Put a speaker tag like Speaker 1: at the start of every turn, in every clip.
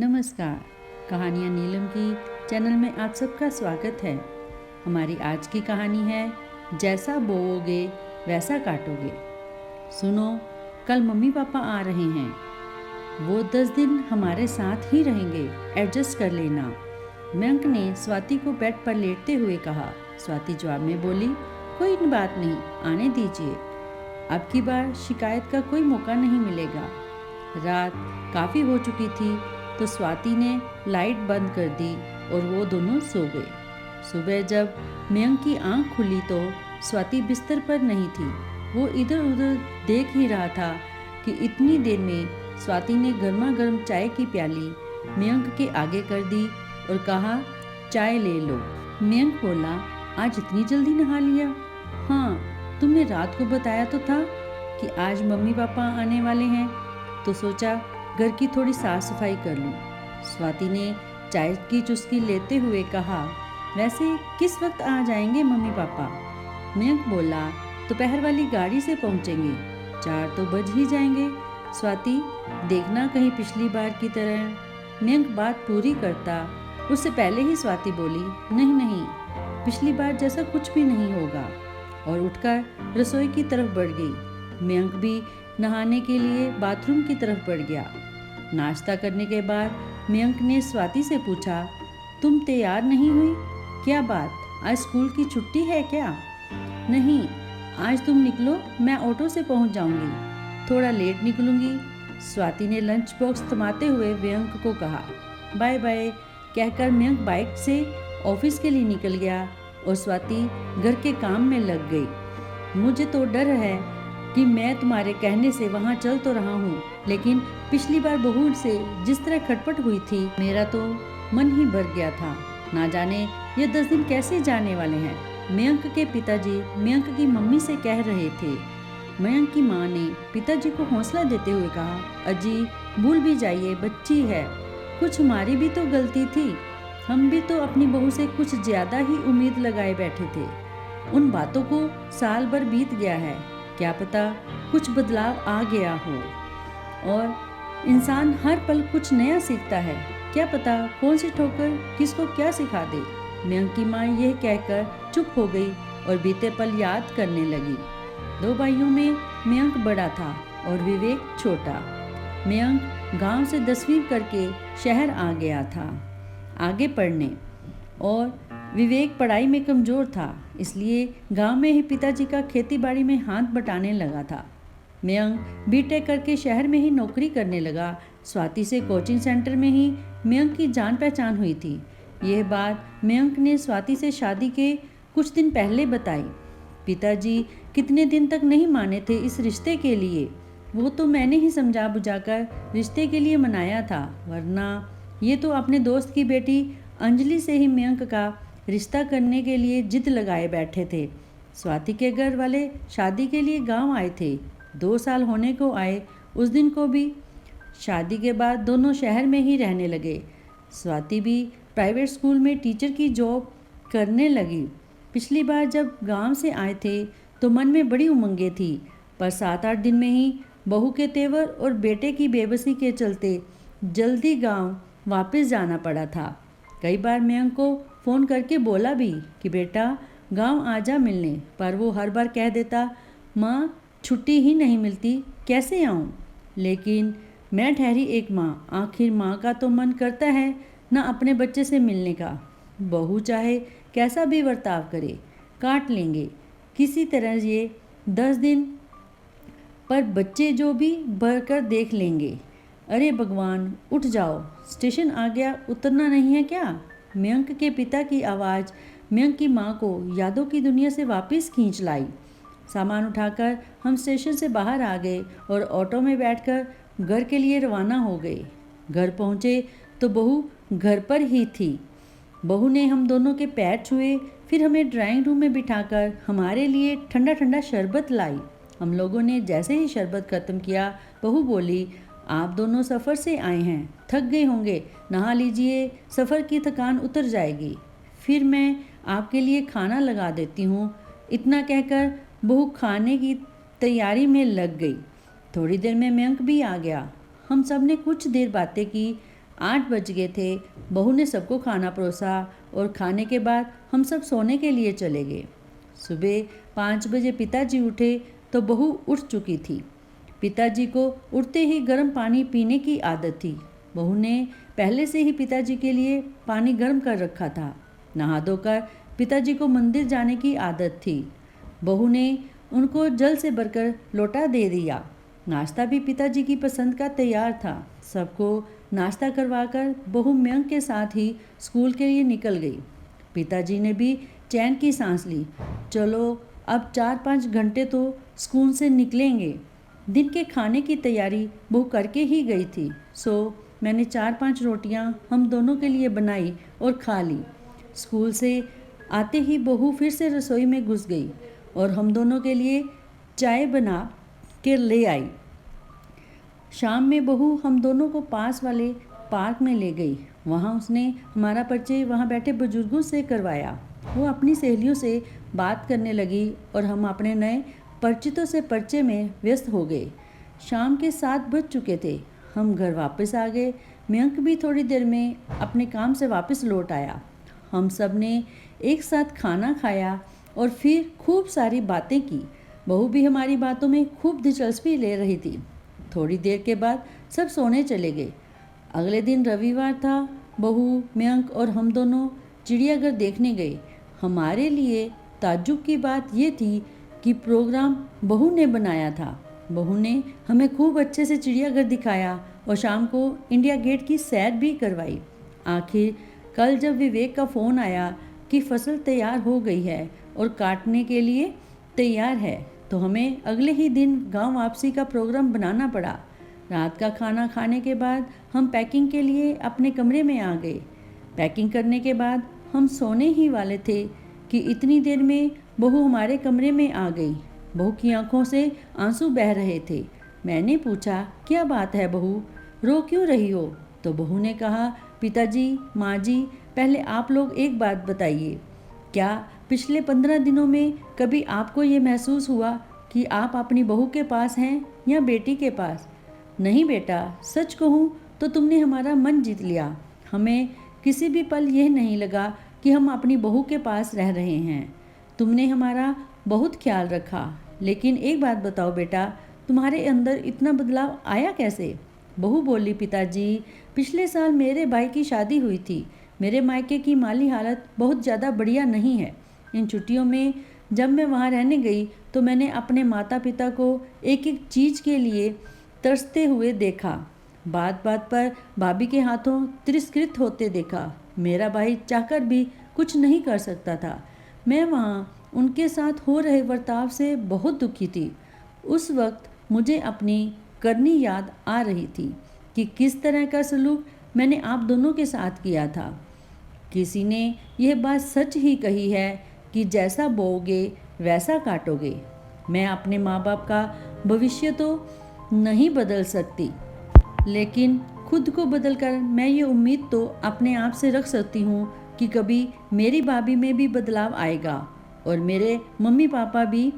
Speaker 1: नमस्कार। कहानियाँ नीलम की चैनल में आप सबका स्वागत है। हमारी आज की कहानी है जैसा बोओगे वैसा काटोगे। सुनो, कल मम्मी पापा आ रहे हैं। वो 10 दिन हमारे साथ ही रहेंगे, एडजस्ट कर लेना। मयंक ने स्वाति को बेड पर लेटते हुए कहा। स्वाति जवाब में बोली, कोई बात नहीं, आने दीजिए। अब की बार शिकायत का कोई मौका नहीं मिलेगा। रात काफ़ी हो चुकी थी तो स्वाति ने लाइट बंद कर दी और वो दोनों सो गए। सुबह जब मयंक की आंख खुली तो स्वाति बिस्तर पर नहीं थी। वो इधर उधर देख ही रहा था कि इतनी देर में स्वाति ने गर्मा गर्म चाय की प्याली मयंक के आगे कर दी और कहा, चाय ले लो। मयंक बोला, आज इतनी जल्दी नहा लिया? हाँ, तुमने रात को बताया तो था कि आज मम्मी पापा आने वाले हैं, तो सोचा घर की थोड़ी साफ सफाई कर लूं। स्वाति ने चाय की चुस्की लेते हुए कहा, वैसे किस वक्त आ जाएंगे मम्मी पापा? मयंक बोला, दोपहर वाली गाड़ी से पहुंचेंगे, 4 तो बज ही जाएंगे। स्वाति, देखना कहीं पिछली बार की तरह। मयंक बात पूरी करता उससे पहले ही स्वाति बोली, नहीं नहीं, पिछली बार जैसा कुछ भी नहीं होगा, और उठकर रसोई की तरफ बढ़ गई। मयंक भी नहाने के लिए बाथरूम की तरफ बढ़ गया। नाश्ता करने के बाद मयंक ने स्वाति से पूछा, तुम तैयार नहीं हुई? क्या बात, आज स्कूल की छुट्टी है क्या? नहीं, आज तुम निकलो, मैं ऑटो से पहुंच जाऊंगी, थोड़ा लेट निकलूंगी। स्वाति ने लंच बॉक्स थमाते हुए मयंक को कहा। बाय बाय कहकर मयंक बाइक से ऑफिस के लिए निकल गया और स्वाति घर के काम में लग गई। मुझे तो डर है कि मैं तुम्हारे कहने से वहाँ चल तो रहा हूँ, लेकिन पिछली बार बहू से जिस तरह खटपट हुई थी, मेरा तो मन ही भर गया था। ना जाने ये 10 दिन कैसे जाने वाले हैं। मयंक के पिताजी मयंक की मम्मी से कह रहे थे। मयंक की माँ ने पिताजी को हौसला देते हुए कहा, अजी भूल भी जाइए, बच्ची है, कुछ हमारी भी तो गलती थी। हम भी तो अपनी बहू से कुछ ज्यादा ही उम्मीद लगाए बैठे थे। उन बातों को साल भर बीत गया है, क्या पता कुछ बदलाव आ गया हो, और इंसान हर पल कुछ नया सीखता है। क्या पता कौन सी ठोकर किसको क्या सिखा दे। मयंक की माँ यह कहकर चुप हो गई और बीते पल याद करने लगी। 2 भाइयों में मयंक बड़ा था और विवेक छोटा। मयंक गांव से 10वीं करके शहर आ गया था आगे पढ़ने, और विवेक पढ़ाई में कमज़ोर था, इसलिए गांव में ही पिताजी का खेतीबाड़ी में हाथ बटाने लगा था। मयंक बीटेक करके शहर में ही नौकरी करने लगा। स्वाति से कोचिंग सेंटर में ही मयंक की जान पहचान हुई थी। यह बात मयंक ने स्वाति से शादी के कुछ दिन पहले बताई। पिताजी कितने दिन तक नहीं माने थे इस रिश्ते के लिए। वो तो मैंने ही समझा बुझाकर रिश्ते के लिए मनाया था, वरना ये तो अपने दोस्त की बेटी अंजलि से ही मयंक का रिश्ता करने के लिए जिद लगाए बैठे थे। स्वाति के घर वाले शादी के लिए गांव आए थे। 2 साल होने को आए उस दिन को भी। शादी के बाद दोनों शहर में ही रहने लगे। स्वाति भी प्राइवेट स्कूल में टीचर की जॉब करने लगी। पिछली बार जब गांव से आए थे तो मन में बड़ी उमंगें थी, पर 7-8 दिन में ही बहू के तेवर और बेटे की बेबसी के चलते जल्दी गांव वापस जाना पड़ा था। कई बार मयंक को फ़ोन करके बोला भी कि बेटा गांव आजा मिलने, पर वो हर बार कह देता, माँ छुट्टी ही नहीं मिलती, कैसे आऊँ? लेकिन मैं ठहरी एक माँ, आखिर माँ का तो मन करता है ना अपने बच्चे से मिलने का। बहू चाहे कैसा भी बर्ताव करे, काट लेंगे किसी तरह ये 10 दिन, पर बच्चे जो भी भरकर देख लेंगे। अरे भगवान, उठ जाओ, स्टेशन आ गया, उतरना नहीं है क्या? मयंक के पिता की आवाज़ मयंक की माँ को यादों की दुनिया से वापस खींच लाई। सामान उठाकर हम स्टेशन से बाहर आ गए और ऑटो में बैठकर घर के लिए रवाना हो गए। घर पहुँचे तो बहू घर पर ही थी। बहू ने हम दोनों के पैर छुए, फिर हमें ड्राइंग रूम में बिठाकर हमारे लिए ठंडा ठंडा शरबत लाई। हम लोगों ने जैसे ही शरबत ख़त्म किया, बहू बोली, आप दोनों सफ़र से आए हैं, थक गए होंगे, नहा लीजिए, सफ़र की थकान उतर जाएगी, फिर मैं आपके लिए खाना लगा देती हूँ। इतना कहकर बहू खाने की तैयारी में लग गई। थोड़ी देर में मयंक भी आ गया। हम सब ने कुछ देर बातें की, 8 बज गए थे। बहू ने सबको खाना परोसा और खाने के बाद हम सब सोने के लिए चले गए। सुबह 5 बजे पिताजी उठे तो बहू उठ चुकी थी। पिताजी को उठते ही गर्म पानी पीने की आदत थी। बहू ने पहले से ही पिताजी के लिए पानी गर्म कर रखा था। नहा धोकर पिताजी को मंदिर जाने की आदत थी। बहू ने उनको जल से भरकर लोटा दे दिया। नाश्ता भी पिताजी की पसंद का तैयार था। सबको नाश्ता करवाकर बहू मयंक के साथ ही स्कूल के लिए निकल गई। पिताजी ने भी चैन की सांस ली। चलो अब 4-5 घंटे तो स्कूल से निकलेंगे। दिन के खाने की तैयारी बहू करके ही गई थी, सो मैंने 4-5 रोटियां हम दोनों के लिए बनाई और खा ली। स्कूल से आते ही बहू फिर से रसोई में घुस गई और हम दोनों के लिए चाय बना के ले आई। शाम में बहू हम दोनों को पास वाले पार्क में ले गई। वहाँ उसने हमारा परिचय वहाँ बैठे बुजुर्गों से करवाया। वो अपनी सहेलियों से बात करने लगी और हम अपने नए परिचितों से परिचय में व्यस्त हो गए। शाम के 7 बज चुके थे। हम घर वापस आ गए। मयंक भी थोड़ी देर में अपने काम से वापस लौट आया। हम सब ने एक साथ खाना खाया और फिर खूब सारी बातें की। बहू भी हमारी बातों में खूब दिलचस्पी ले रही थी। थोड़ी देर के बाद सब सोने चले गए। अगले दिन रविवार था। बहू, मयंक और हम दोनों चिड़ियाघर देखने गए। हमारे लिए ताज्जुब की बात ये थी कि प्रोग्राम बहू ने बनाया था। बहू ने हमें खूब अच्छे से चिड़ियाघर दिखाया और शाम को इंडिया गेट की सैर भी करवाई। आखिर कल जब विवेक का फ़ोन आया कि फसल तैयार हो गई है और काटने के लिए तैयार है, तो हमें अगले ही दिन गांव वापसी का प्रोग्राम बनाना पड़ा। रात का खाना खाने के बाद हम पैकिंग के लिए अपने कमरे में आ गए। पैकिंग करने के बाद हम सोने ही वाले थे कि इतनी देर में बहू हमारे कमरे में आ गई। बहू की आंखों से आंसू बह रहे थे। मैंने पूछा, क्या बात है बहू, रो क्यों रही हो? तो बहू ने कहा, पिताजी, माँ जी, पहले आप लोग एक बात बताइए, क्या पिछले 15 दिनों में कभी आपको ये महसूस हुआ कि आप अपनी बहू के पास हैं या बेटी के पास? नहीं बेटा, सच कहूँ तो तुमने हमारा मन जीत लिया। हमें किसी भी पल यह नहीं लगा कि हम अपनी बहू के पास रह रहे हैं। तुमने हमारा बहुत ख्याल रखा। लेकिन एक बात बताओ बेटा, तुम्हारे अंदर इतना बदलाव आया कैसे? बहू बोली, पिताजी, पिछले साल मेरे भाई की शादी हुई थी। मेरे मायके की माली हालत बहुत ज़्यादा बढ़िया नहीं है। इन छुट्टियों में जब मैं वहाँ रहने गई तो मैंने अपने माता पिता को एक एक चीज़ के लिए तरसते हुए देखा। बात बात पर भाभी के हाथों तिरस्कृत होते देखा। मेरा भाई चाहकर भी कुछ नहीं कर सकता था। मैं वहाँ उनके साथ हो रहे बर्ताव से बहुत दुखी थी। उस वक्त मुझे अपनी करनी याद आ रही थी कि किस तरह का सलूक मैंने आप दोनों के साथ किया था। किसी ने यह बात सच ही कही है कि जैसा बोओगे वैसा काटोगे। मैं अपने माँ बाप का भविष्य तो नहीं बदल सकती, लेकिन खुद को बदलकर मैं ये उम्मीद तो अपने आप से रख सकती हूँ कि कभी मेरी भाभी में भी बदलाव आएगा और मेरे मम्मी पापा भी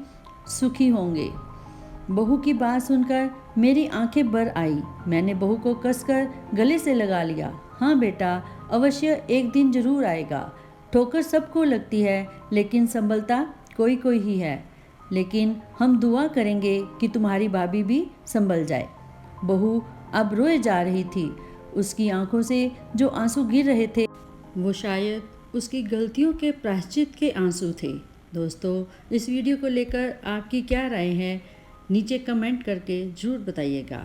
Speaker 1: सुखी होंगे। बहू की बात सुनकर मेरी आंखें भर आई। मैंने बहू को कसकर गले से लगा लिया। हाँ बेटा, अवश्य एक दिन जरूर आएगा। ठोकर सबको लगती है, लेकिन संभलता कोई कोई ही है। लेकिन हम दुआ करेंगे कि तुम्हारी भाभी भी संभल जाए। बहू अब रोए जा रही थी। उसकी आंखों से जो आंसू गिर रहे थे वो शायद उसकी गलतियों के प्रायश्चित के आंसू थे। दोस्तों, इस वीडियो को लेकर आपकी क्या राय है, नीचे कमेंट करके ज़रूर बताइएगा।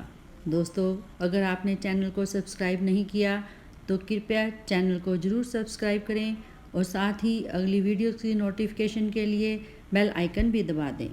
Speaker 1: दोस्तों, अगर आपने चैनल को सब्सक्राइब नहीं किया तो कृपया चैनल को ज़रूर सब्सक्राइब करें और साथ ही अगली वीडियो की नोटिफिकेशन के लिए बेल आइकन भी दबा दें।